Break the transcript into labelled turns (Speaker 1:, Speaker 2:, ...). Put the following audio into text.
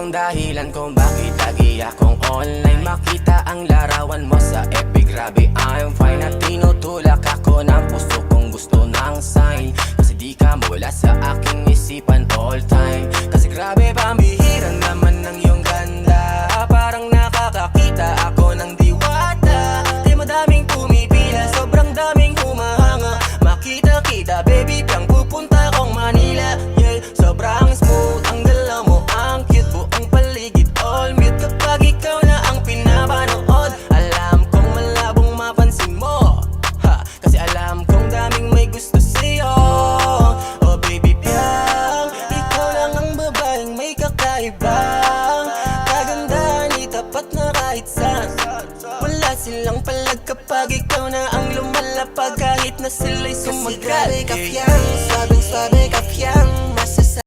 Speaker 1: ang dahilan kung bakit lagi akong online. Makita ang larawan mo sa FB, grabe I'm fine. At tinutulak ako ng puso kong gusto ng sign. Kasi di ka mawala sa aking isipan all time. Kasi grabe pambihira naman ng iyong ganda. Parang nakakakita ako ng diwata. Di madaming pumipila, sobrang daming humahanga. Makita-kita baby, pang pupunta akong Manila. Yeah, sobrang smooth ang dala mo, ang cute, buong paligid all mute. Kapag ikaw na ang pinapanood, alam kong malabong mapansin mo, ha, kasi alam kong daming may gusto sa'yo. Oh baby piyang, ikaw lang ang babaeng may kakaibang kagandahan, itapat na kahit saan. Wala silang palag kapag ikaw na ang lumalapag, kahit na sila'y sumagal.
Speaker 2: Kasi grabe ka fiyang, sabing-sabi ka fiyang.